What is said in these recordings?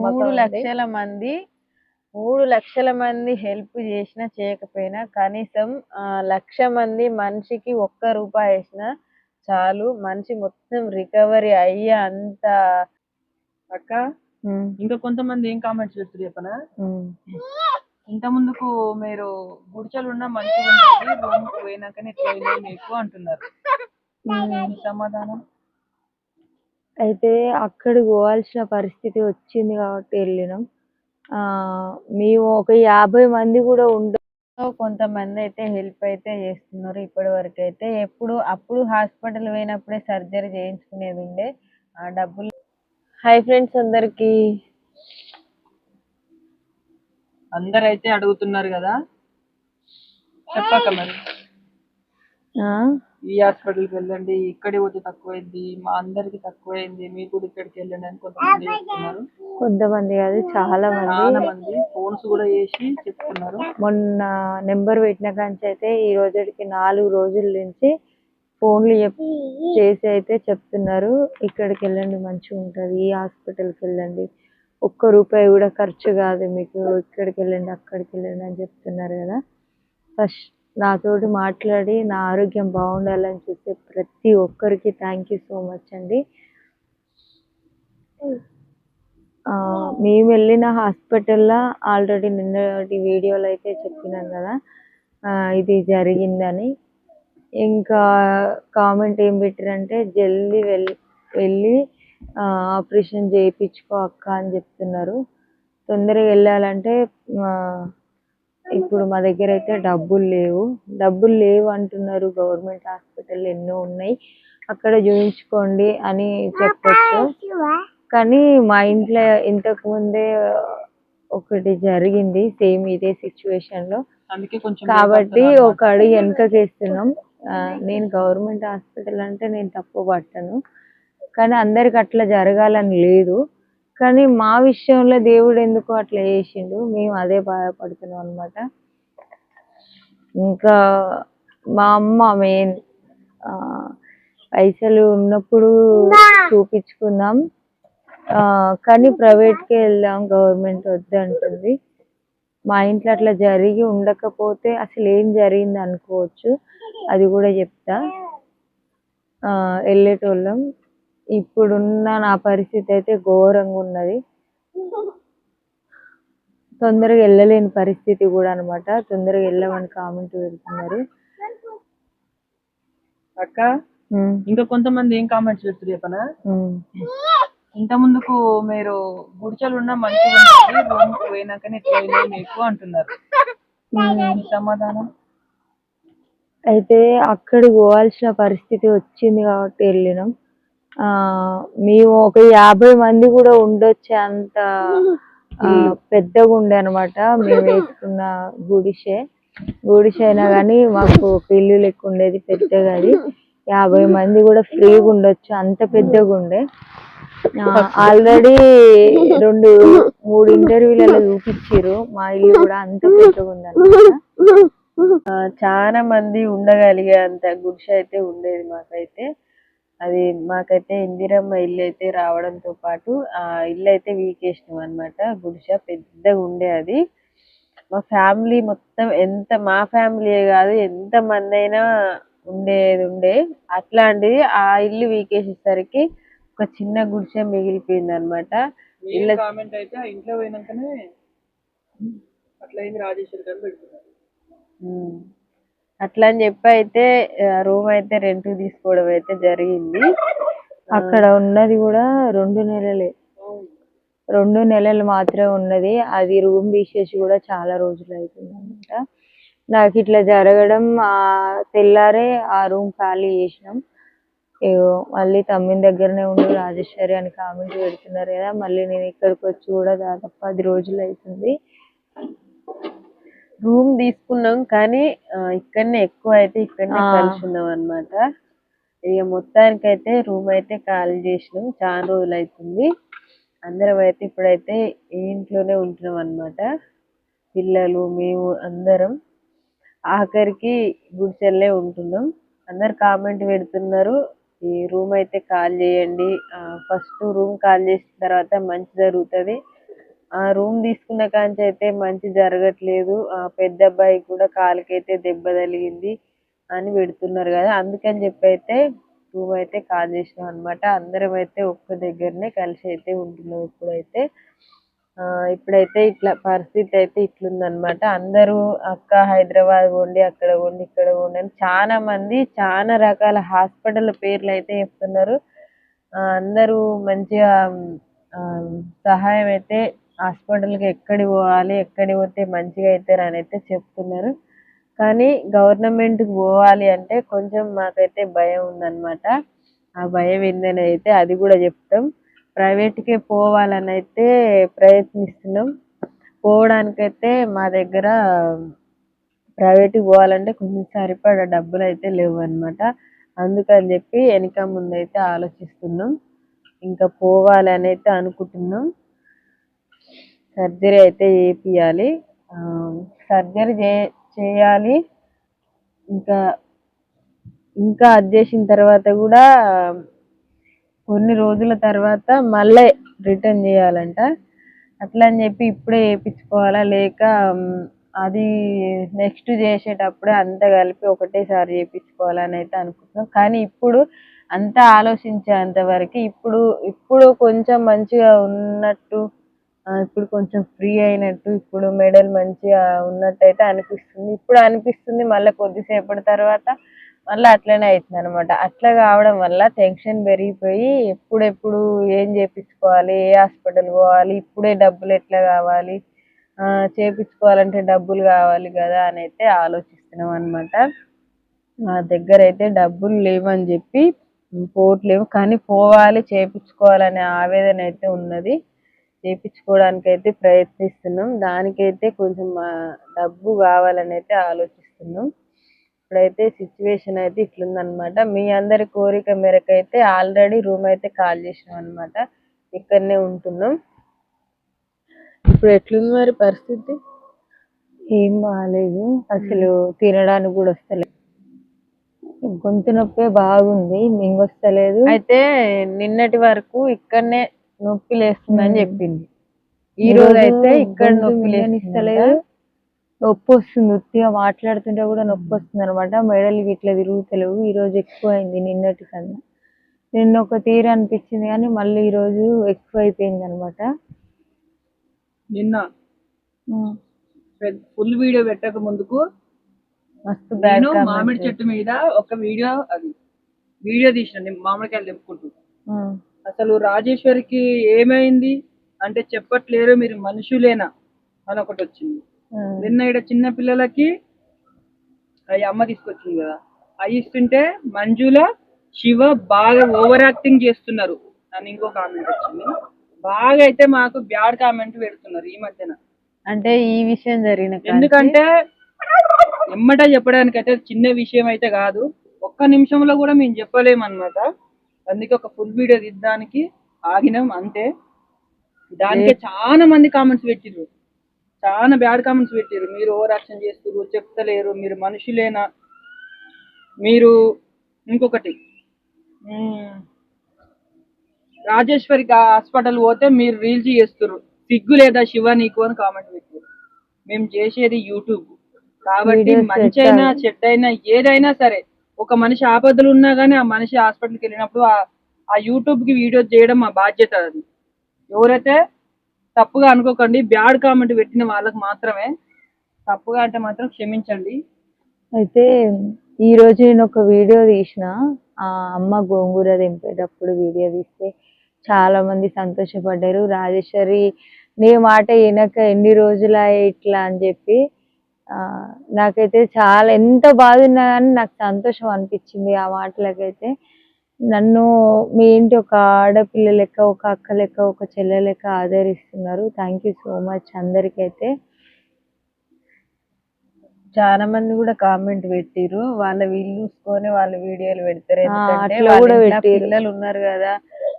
నమ్మకం 3 లక్షల మంది హెల్ప్ చేసినా చేయకపోయినా కనీసం 1,00,000 మంది మనిషికి ₹1 వేసినా చాలు మనిషి మొత్తం రికవరీ అయ్యే అంత. అక్క ఇంకా కొంతమంది ఏం కామెంట్స్ పెడుతున్నారు చెప్పనా? ఇంత ముందుకు మీరు గుడిచలు ఉన్న మంచిగా ఉంటుంది, రూమ్ పోయినాకనే ఇట్లా మీకు అంటున్నారు. సమాధానం అయితే అక్కడికి పోవాల్సిన పరిస్థితి వచ్చింది కాబట్టి వెళ్ళినాం. మేము ఒక 50 మంది కూడా కొంతమంది అయితే హెల్ప్ అయితే చేస్తున్నారు ఇప్పటి వరకు అయితే. అప్పుడు హాస్పిటల్ పోయినప్పుడే సర్జరీ చేయించుకునేది ఉండే ఆ డబ్బులు. హాయ్ ఫ్రెండ్స్ అందరికి. అందరైతే అడుగుతున్నారు కదా, చెప్పాక మరి ఈ హాస్పిటల్కి వెళ్ళండి, ఇక్కడికి పోతే తక్కువైంది, మా అందరికి తక్కువైంది, మీరు కూడా ఇక్కడికి వెళ్ళండి అని కొంతమంది చెప్తున్నారు. కొంతమంది కాదు చాలా మంది ఫోన్స్ కూడా చేసి చెప్తున్నారు. మొన్న నెంబర్ పెట్టిన కాంచి అయితే ఈ రోజుకి 4 రోజుల నుంచి ఫోన్లు చేసి అయితే చెప్తున్నారు, ఇక్కడికి వెళ్ళండి మంచిగా ఉంటుంది, ఈ హాస్పిటల్కి వెళ్ళండి, ₹1 కూడా ఖర్చు కాదు మీకు, ఇక్కడికి వెళ్ళండి అక్కడికి వెళ్ళండి అని చెప్తున్నారు కదా. ఫస్ట్ నాతోటి మాట్లాడి నా ఆరోగ్యం బాగుండాలని చూసే ప్రతి ఒక్కరికి థ్యాంక్ యూ సో మచ్ అండి. మేము వెళ్ళిన హాస్పిటల్లో ఆల్రెడీ నిన్నటి వీడియోలో అయితే చెప్పినాం కదా ఇది జరిగిందని. ఇంకా కామెంట్ ఏం పెట్టారంటే జల్దీ వెళ్ళి ఆపరేషన్ చేయించుకో అక్క అని చెప్తున్నారు. తొందరగా వెళ్ళాలంటే ఇప్పుడు మా దగ్గర అయితే డబ్బులు లేవు అంటున్నారు. గవర్నమెంట్ హాస్పిటల్ ఎన్నో ఉన్నాయి, అక్కడ చూపించుకోండి అని చెప్పొచ్చు. కానీ మా ఇంట్లో ఇంతకు ముందే ఒకటి జరిగింది సేమ్ ఇదే సిచ్యువేషన్ లో, కాబట్టి ఒక అడుగు వెనకకేస్తున్నాం. నేను గవర్నమెంట్ హాస్పిటల్ అంటే నేను తప్పు పట్టను, కానీ అందరికి అట్లా జరగాలని లేదు. కానీ మా విషయంలో దేవుడు ఎందుకు అట్లా చేసిండు, మేము అదే బాధపడుతున్నాం అనమాట. ఇంకా మా అమ్మ మెయిన్ పైసలు ఉన్నప్పుడు చూపించుకుందాం, కానీ ప్రైవేట్కే వెళ్దాం గవర్నమెంట్ వద్దు అంటుంది. మా ఇంట్లో అట్లా జరిగి ఉండకపోతే అసలు ఏం జరిగింది అనుకోవచ్చు, అది కూడా చెప్తా. వెళ్ళేటోళ్ళం. ఇప్పుడున్న నా పరిస్థితి అయితే ఘోరంగా ఉన్నది, తొందరగా వెళ్ళలేని పరిస్థితి కూడా అనమాట. తొందరగా వెళ్ళమని కామెంట్ పెడుతున్నారు. అక్క ఇంకా కొంతమంది ఏం కామెంట్స్ పెడుతున్నారు చెప్పనా? ఇంత ముందుకు మీరు గుడిచలు ఉన్న మంచిగా ఉంటుంది, రూమ్ పోయినాకనే ఇట్లా మీకు అంటున్నారు. సమాధానం అయితే అక్కడికి పోవాల్సిన పరిస్థితి వచ్చింది కాబట్టి వెళ్ళినాం. మేము ఒక 50 మంది కూడా ఉండొచ్చే అంత పెద్దగా ఉండే అనమాట. మేము వేసుకున్న గుడిసె అయినా కానీ మాకు ఒక ఇల్లు లెక్క ఉండేది పెద్దగా. అది 50 మంది కూడా ఫ్రీగా ఉండొచ్చు, అంత పెద్దగా ఉండే. ఆల్రెడీ 2-3 ఇంటర్వ్యూలలో చూపించారు మా ఇల్లు కూడా అంత పెద్దగా ఉందన్నమాట. చాలా మంది ఉండగలిగే అంత గుడిసె అయితే ఉండేది మాకైతే. అది మాకైతే ఇందిరమ్మ ఇల్లు అయితే రావడంతో పాటు ఆ ఇల్లు అయితే వీకేసినాం అనమాట. గుడిసె పెద్దగా ఉండే అది. మా ఫ్యామిలీ మొత్తం మా ఫ్యామిలీ కాదు ఎంత మంది అయినా ఉండే అట్లాంటిది ఆ ఇల్లు వీకేసేసరికి ఒక చిన్న గుడిసె మిగిలిపోయింది అనమాట. కామెంట్ అయితే ఆ ఇంట్లో పోయినాకనే అట్లయింది రాజేశ్వరి గారు పెడుతున్నారు. అట్లా అని చెప్పి అయితే రూమ్ అయితే రెంట్ తీసుకోవడం అయితే జరిగింది. అక్కడ ఉన్నది కూడా 2 నెలలే, 2 నెలలు మాత్రమే ఉన్నది. అది రూమ్ తీసేసి కూడా చాలా రోజులు అవుతుంది అనమాట. నాకు ఇట్లా జరగడం తెల్లారే ఆ రూమ్ ఖాళీ చేసినాం. మళ్ళీ తమ్మిన దగ్గరనే ఉండి రాజేశ్వరి అని కామెంట్ పెడుతున్నారు కదా, మళ్ళీ నేను ఇక్కడికి వచ్చి కూడా దాదాపు 10 రోజులు అవుతుంది. రూమ్ తీసుకున్నాం కానీ ఇక్కడనే ఎక్కువ అయితే ఇక్కడనే కలిసి ఉన్నాం అనమాట. ఇక మొత్తానికైతే రూమ్ అయితే ఖాళీ చేసినాం, చాలా రోజులు అవుతుంది. అందరం అయితే ఇప్పుడైతే ఈ ఇంట్లోనే ఉంటున్నాం అనమాట. పిల్లలు మేము అందరం ఆఖరికి గుడిసెల్లే ఉంటున్నాం. అందరు కామెంట్ పెడుతున్నారు ఈ రూమ్ అయితే ఖాళీ చేయండి, ఫస్ట్ రూమ్ ఖాళీ చేసిన తర్వాత మంచి జరుగుతుంది, ఆ రూమ్ తీసుకున్న కాంచి అయితే మంచి జరగట్లేదు. పెద్ద అబ్బాయి కూడా కాలుకైతే దెబ్బ తగిలింది అని పెడుతున్నారు కదా, అందుకని చెప్పి అయితే రూమ్ అయితే కాల్ చేసినాం అనమాట. అందరం అయితే ఒక్క దగ్గరనే కలిసి అయితే ఉంటున్నాం ఇప్పుడైతే. ఇప్పుడైతే ఇట్లా పరిస్థితి అయితే ఇట్లుందనమాట. అందరూ అక్క హైదరాబాద్ పోండి, అక్కడ పోండి, ఇక్కడ పోండి అని చాలా మంది చాలా రకాల హాస్పిటల్ పేర్లు అయితే చెప్తున్నారు. అందరూ మంచిగా ఆ, సహాయం అయితే హాస్పిటల్కి ఎక్కడికి పోవాలి, ఎక్కడికి పోతే మంచిగా అవుతారు అని అయితే చెప్తున్నారు. కానీ గవర్నమెంట్కి పోవాలి అంటే కొంచెం మాకైతే భయం ఉందన్నమాట. ఆ భయం ఏందని అయితే అది కూడా చెప్తాం. ప్రైవేట్కే పోవాలని అయితే ప్రయత్నిస్తున్నాం. పోవడానికైతే మా దగ్గర ప్రైవేట్కి పోవాలంటే కొంచెం సరిపడా డబ్బులు అయితే లేవు అనమాట. అందుకని చెప్పి వెనక ముందు అయితే ఆలోచిస్తున్నాం. ఇంకా పోవాలని అయితే అనుకుంటున్నాం. సర్జరీ అయితే చేపియాలి. సర్జరీ చేయాలి. ఇంకా ఇంకా అది చేసిన తర్వాత కూడా కొన్ని రోజుల తర్వాత మళ్ళీ రిటర్న్ చేయాలంట. అట్లా అని చెప్పి ఇప్పుడే చేయించుకోవాలా, లేక అది నెక్స్ట్ చేసేటప్పుడే అంతా కలిపి ఒకటేసారి చేయించుకోవాలని అయితే అనుకుంటున్నాం. కానీ ఇప్పుడు అంతా ఆలోచించేంత వరకు ఇప్పుడు కొంచెం మంచిగా ఉన్నట్టు, ఇప్పుడు కొంచెం ఫ్రీ అయినట్టు, ఇప్పుడు మెడల్ మంచిగా ఉన్నట్టు అయితే అనిపిస్తుంది. ఇప్పుడు అనిపిస్తుంది, మళ్ళీ కొద్దిసేపటి తర్వాత మళ్ళీ అట్లనే అవుతుంది అనమాట. అట్లా కావడం వల్ల టెన్షన్ పెరిగిపోయి ఎప్పుడెప్పుడు ఏం చేయించుకోవాలి, ఏ హాస్పిటల్ పోవాలి, ఇప్పుడే డబ్బులు ఎట్లా కావాలి, చేయించుకోవాలంటే డబ్బులు కావాలి కదా అని అయితే ఆలోచిస్తున్నాం అనమాట. నా దగ్గర అయితే డబ్బులు లేవని చెప్పి పోవట్లేము, కానీ పోవాలి, చేయించుకోవాలనే ఆవేదన అయితే ఉన్నది. చేయించుకోవడానికి అయితే ప్రయత్నిస్తున్నాం. దానికైతే కొంచెం డబ్బు కావాలని అయితే ఆలోచిస్తున్నాం. ఇప్పుడైతే సిచ్యువేషన్ అయితే ఇట్లుందనమాట. మీ అందరి కోరిక మేరకు అయితే ఆల్రెడీ రూమ్ అయితే కాల్ చేసినాం అనమాట. ఇక్కడనే ఉంటున్నాం. ఇప్పుడు ఎట్లుంది మరి పరిస్థితి? ఏం బాగాలేదు అసలు, తినడానికి కూడా వస్తలేదు. గొంతు నొప్పి బాగుంది, మింగొస్తలేదు. అయితే నిన్నటి వరకు ఇక్కడనే నొప్పి లేస్తుందని చెప్పింది. ఈ రోజు అయితే ఇక్కడ నొప్పి లేస్తలేదు, నొప్పి వస్తుంది. ఉత్తిగా మాట్లాడుతుంటే కూడా నొప్పి వస్తుంది అనమాట. మెడలు ఇట్లా తిరుగుతలేవు. ఈ రోజు ఎక్కువ అయింది నిన్నటి కన్నా. నిన్న ఒక తీరు అనిపించింది కానీ మళ్ళీ ఈ రోజు ఎక్కువ అయిపోయింది అనమాట. నిన్న ఫుల్ వీడియో పెట్టక ముందుకు మస్తు నేను మామిడి చెట్టు మీద ఒక వీడియో తీసిన మామిడికాయలు తెప్పుకుంటూ. అసలు రాజేశ్వరికి ఏమైంది అంటే చెప్పట్లేరు, మీరు మనుషులేనా అని ఒకటి వచ్చింది. నిన్న ఇక్కడ చిన్న పిల్లలకి అవి అమ్మ తీసుకొచ్చింది కదా, అవి ఇస్తుంటే మంజుల శివ బాగా ఓవర్ యాక్టింగ్ చేస్తున్నారు అని ఇంకో కామెంట్ వచ్చింది. బాగా అయితే మాకు బ్యాడ్ కామెంట్ పెడుతున్నారు ఈ మధ్యన. అంటే ఈ విషయం జరిగిన ఎందుకంటే ఎమ్మట చెప్పడానికి అయితే చిన్న విషయం అయితే కాదు, ఒక్క నిమిషంలో కూడా మేము చెప్పలేమన్నమాట. అందుకే ఒక ఫుల్ వీడియో తీయడానికి ఆగినాం అంతే. దానికే చాలా మంది కామెంట్స్ పెట్టిర్రు, చాలా బ్యాడ్ కామెంట్స్ పెట్టిర్రు. మీరు ఓవర్ యాక్షన్ చేస్తున్నారు, చెప్తలేరు, మీరు మనుషులేనా, మీరు ఇంకొకటి రాజేశ్వరి హాస్పిటల్ పోతే మీరు రీల్స్ చేస్తున్నారు, సిగ్గు లేదా శివ నీకు అని కామెంట్ పెట్టారు. మేము చేసేది యూట్యూబ్ కాబట్టి మంచి అయినా చెడ్డ అయినా ఏదైనా సరే, ఒక మనిషి ఆపదలు ఉన్నా కానీ ఆ మనిషి హాస్పిటల్కి వెళ్ళినప్పుడు ఆ యూట్యూబ్ కి వీడియో చేయడం మా బాధ్యత. అది ఎవరైతే తప్పుగా అనుకోకండి, బ్యాడ్ కామెంట్ పెట్టిన వాళ్ళకి మాత్రమే. తప్పుగా అంటే మాత్రం క్షమించండి. అయితే ఈ రోజు నేను ఒక వీడియో తీసిన, ఆ అమ్మ గోంగూర దింపేటప్పుడు వీడియో తీస్తే చాలా మంది సంతోషపడ్డారు. రాజేశ్వరి నీ మాట వినక ఎన్ని రోజులు ఇట్లా అని చెప్పి. నాకైతే చాలా ఎంత బాధ ఉన్నా కానీ నాకు సంతోషం అనిపించింది ఆ మాటలకైతే. నన్ను మీ ఇంటి ఒక ఆడపిల్ల లెక్క, ఒక అక్క లెక్క, ఒక చెల్లె లెక్క ఆదరిస్తున్నారు. థ్యాంక్ యూ సో మచ్ అందరికైతే. చాలా మంది కూడా కామెంట్ పెట్టిరు, వాళ్ళ వీళ్ళు చూసుకొని వాళ్ళ వీడియోలు పెడతారు. ఎందుకంటే పిల్లలు ఉన్నారు కదా,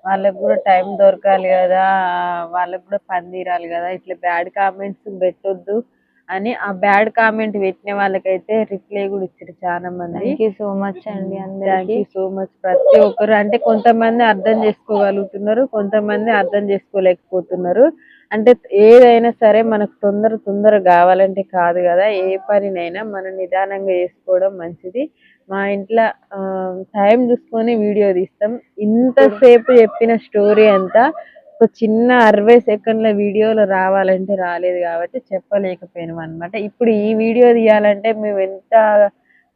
వాళ్ళకు కూడా టైం దొరకాలి కదా, వాళ్ళకు కూడా పని తీరాలి కదా, ఇట్లా బ్యాడ్ కామెంట్స్ పెట్టొద్దు అని ఆ బ్యాడ్ కామెంట్ పెట్టిన వాళ్ళకైతే రిప్లై కూడా ఇచ్చారు చాలా మంది. థ్యాంక్ యూ సో మచ్ అండి అందరికీ. థ్యాంక్ యూ సో మచ్ ప్రతి ఒక్కరు. అంటే కొంతమంది అర్థం చేసుకోగలుగుతున్నారు, కొంతమంది అర్థం చేసుకోలేకపోతున్నారు. అంటే ఏదైనా సరే మనకు తొందర కావాలంటే కాదు కదా, ఏ పనినైనా మనం నిదానంగా చేసుకోవడం మంచిది. మా ఇంట్లో టైం చూసుకొని వీడియో తీస్తాం. ఇంతసేపు చెప్పిన స్టోరీ అంతా ఒక చిన్న 60 సెకండ్ల వీడియోలో రావాలంటే రాలేదు కాబట్టి చెప్పలేకపోయినాం అనమాట. ఇప్పుడు ఈ వీడియో తీయాలంటే మేము ఎంత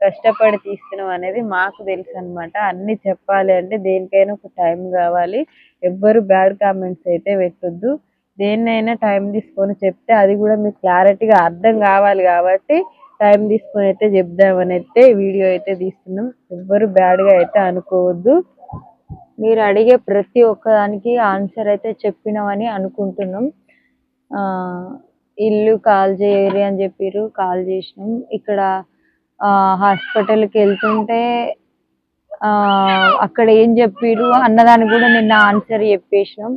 కష్టపడి తీస్తున్నాం అనేది మాకు తెలుసు అనమాట. అన్ని చెప్పాలి అంటే దేనికైనా ఒక టైం కావాలి. ఎవ్వరు బ్యాడ్ కామెంట్స్ అయితే పెట్టొద్దు. దేన్నైనా టైం తీసుకొని చెప్తే అది కూడా మీకు క్లారిటీగా అర్థం కావాలి కాబట్టి టైం తీసుకొని అయితే చెప్దామని అయితే వీడియో అయితే తీస్తున్నాం. ఎవ్వరు బ్యాడ్గా అయితే అనుకోవద్దు. మీరు అడిగే ప్రతి ఒక్కదానికి ఆన్సర్ అయితే చెప్పినామని అనుకుంటున్నాం. ఇల్లు కాల్ చేయరు అని చెప్పారు, కాల్ చేసినాం. ఇక్కడ హాస్పిటల్కి వెళ్తుంటే అక్కడ ఏం చెప్పారు అన్నదానికి కూడా నిన్న ఆన్సర్ చెప్పేసినాం.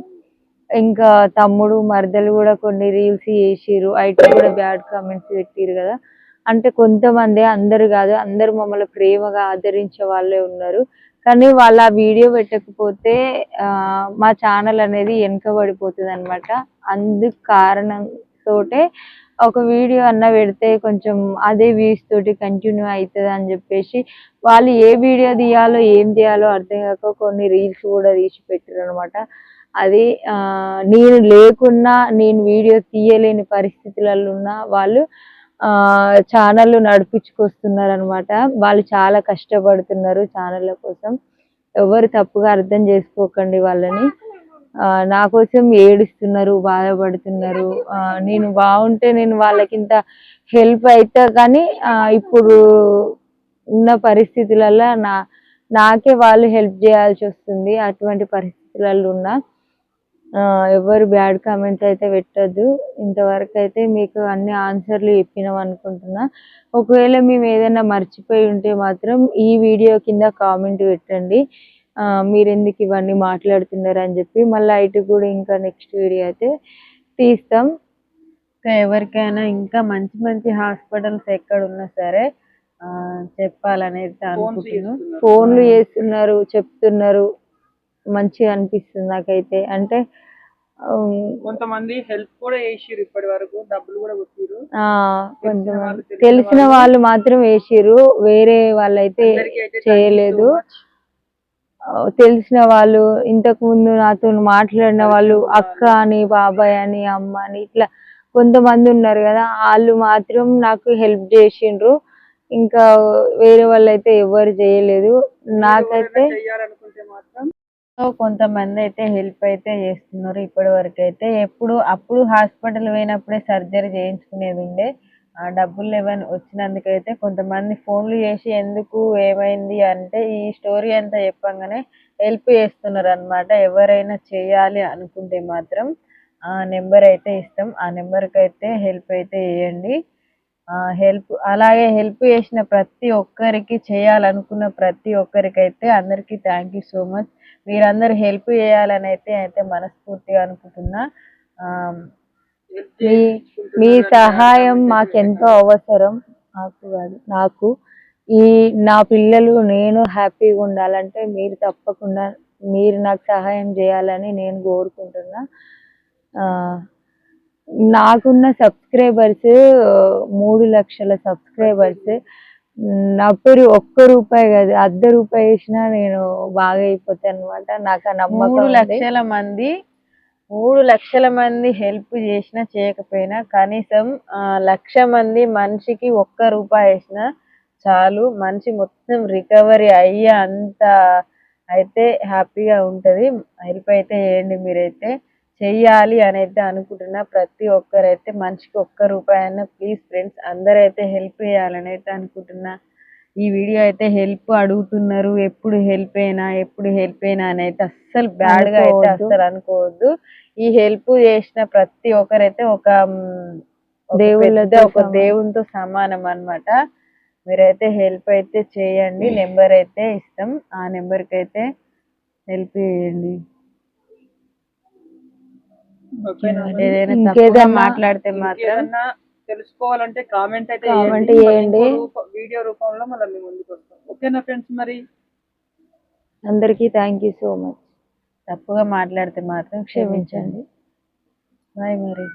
ఇంకా తమ్ముడు మరదలు కూడా కొన్ని రీల్స్ చేసిర్రు, అయితే కూడా బ్యాడ్ కామెంట్స్ పెట్టిరు కదా. అంటే కొంతమంది, అందరు కాదు, అందరు మమ్మల్ని ప్రేమగా ఆదరించే వాళ్ళే ఉన్నారు. కానీ వాళ్ళ వీడియో పెట్టకపోతే మా ఛానల్ అనేది వెనుకబడిపోతుంది అనమాట. అందుకు కారణం తోటే ఒక వీడియో అన్న పెడితే కొంచెం అదే వ్యూస్ తోటి కంటిన్యూ అవుతుంది అని చెప్పేసి వాళ్ళు ఏ వీడియో తీయాలో ఏం చేయాలో అర్థం కాక కొన్ని రీల్స్ కూడా తీసి పెట్టారు అనమాట. అది నేను లేకున్నా, నేను వీడియో తీయలేని పరిస్థితులలో ఉన్న వాళ్ళు ఛానల్ నడిపించుకొస్తున్నారు అనమాట. వాళ్ళు చాలా కష్టపడుతున్నారు ఛానళ్ళ కోసం. ఎవరు తప్పుగా అర్థం చేసుకోకండి వాళ్ళని. నా కోసం ఏడుస్తున్నారు, బాధపడుతున్నారు. నేను బాగుంటే నేను వాళ్ళకింత హెల్ప్ అవుతా, కానీ ఇప్పుడు ఉన్న పరిస్థితులలో నాకే వాళ్ళు హెల్ప్ చేయాల్సి వస్తుంది. అటువంటి పరిస్థితులలో ఉన్నా. ఎవరు బ్యాడ్ కామెంట్స్ అయితే పెట్టద్దు. ఇంతవరకు అయితే మీకు అన్ని ఆన్సర్లు చెప్పినాం అనుకుంటున్నా. ఒకవేళ మేము ఏదైనా మర్చిపోయి ఉంటే మాత్రం ఈ వీడియో కింద కామెంట్ పెట్టండి. మీరు ఎందుకు ఇవన్నీ మాట్లాడుతున్నారు అని చెప్పి. మళ్ళీ ఇటు కూడా ఇంకా నెక్స్ట్ వీడియో అయితే తీస్తాం. ఇంకా ఎవరికైనా ఇంకా మంచి మంచి హాస్పిటల్స్ ఎక్కడ ఉన్నా సరే చెప్పాలనేది అనుకుంటున్నాను. ఫోన్లు చేస్తున్నారు, చెప్తున్నారు, మంచిగా అనిపిస్తుంది నాకైతే. అంటే కొంతమంది హెల్ప్ కూడా చేసిర్రు, ఇప్పటి వరకు డబ్బులు కూడా కొట్టిరు. కొంతమంది తెలిసిన వాళ్ళు మాత్రం వేసిర్రు, వేరే వాళ్ళైతే చేయలేదు. తెలిసిన వాళ్ళు, ఇంతకు ముందు నాతో మాట్లాడిన వాళ్ళు, అక్క అని, బాబాయ్ అని, అమ్మ అని, ఇట్లా కొంతమంది ఉన్నారు కదా, వాళ్ళు మాత్రం నాకు హెల్ప్ చేసిండ్రు. ఇంకా వేరే వాళ్ళు అయితే ఎవరు చేయలేదు. నాకైతే కొంతమంది అయితే హెల్ప్ అయితే చేస్తున్నారు ఇప్పటి వరకు అయితే. అప్పుడు హాస్పిటల్ పోయినప్పుడే సర్జరీ చేయించుకునేది ఉండే. డబ్బులు ఏమైనా వచ్చినందుకైతే కొంతమంది ఫోన్లు చేసి ఎందుకు ఏమైంది అంటే ఈ స్టోరీ అంతా చెప్పంగానే హెల్ప్ చేస్తున్నారు అనమాట. ఎవరైనా చేయాలి అనుకుంటే మాత్రం ఆ నెంబర్ అయితే ఇస్తాం, ఆ నెంబర్కి అయితే హెల్ప్ అయితే చేయండి. అలాగే హెల్ప్ చేసిన ప్రతి ఒక్కరికి, చేయాలనుకున్న ప్రతి ఒక్కరికైతే అందరికీ థ్యాంక్ యూ సో మచ్. మీరందరూ హెల్ప్ చేయాలని అయితే మనస్ఫూర్తిగా అనుకుంటున్నా. మీ సహాయం మాకెంతో అవసరం. నాకు నా పిల్లలు, నేను హ్యాపీగా ఉండాలంటే మీరు తప్పకుండా నాకు సహాయం చేయాలని నేను కోరుకుంటున్నా. నాకున్న సబ్స్క్రైబర్స్ 3 లక్షల సబ్స్క్రైబర్స్. నా పేరు ఒక్క రూపాయి కాదు, ₹1 వేసినా నేను బాగా అయిపోతాను అనమాట. నాకు ఆ నమ్మకం. 3 లక్షల మంది హెల్ప్ చేసినా చేయకపోయినా కనీసం 1,00,000 మంది మనిషికి ₹1 వేసినా చాలు, మనిషి మొత్తం రికవరీ అయ్యే అంత అయితే హ్యాపీగా ఉంటుంది. హెల్ప్ అయితే చేయండి. మీరైతే చెయ్యాలి అని అయితే అనుకుంటున్నా. ప్రతి ఒక్కరైతే మనిషికి ₹1 అయినా ప్లీజ్ ఫ్రెండ్స్ అందరైతే హెల్ప్ చేయాలని అయితే అనుకుంటున్నా. ఈ వీడియో అయితే హెల్ప్ అడుగుతున్నారు, ఎప్పుడు హెల్ప్ అయినా అని అయితే అస్సలు బ్యాడ్ గా అయితే అస్సలు అనుకోవద్దు. ఈ హెల్ప్ చేసిన ప్రతి ఒక్కరైతే ఒక దేవునితో సమానం అన్నమాట. మీరైతే హెల్ప్ అయితే చేయండి. నెంబర్ అయితే ఇస్తాం, ఆ నెంబర్ కి అయితే హెల్ప్ చేయండి. ఏదైనా తప్పుగా మాట్లాడితే మాత్రం తెలుసుకోవాలంటే కామెంట్ అయితే చేయండి. వీడియో రూపంలో మళ్ళీ మేము ముందుకు వస్తాం. ఓకేనా ఫ్రెండ్స్? మరి అందరికీ థ్యాంక్ యూ సో మచ్. తప్పుగా మాట్లాడితే మాత్రం క్షమించండి. బాయ్ మరి.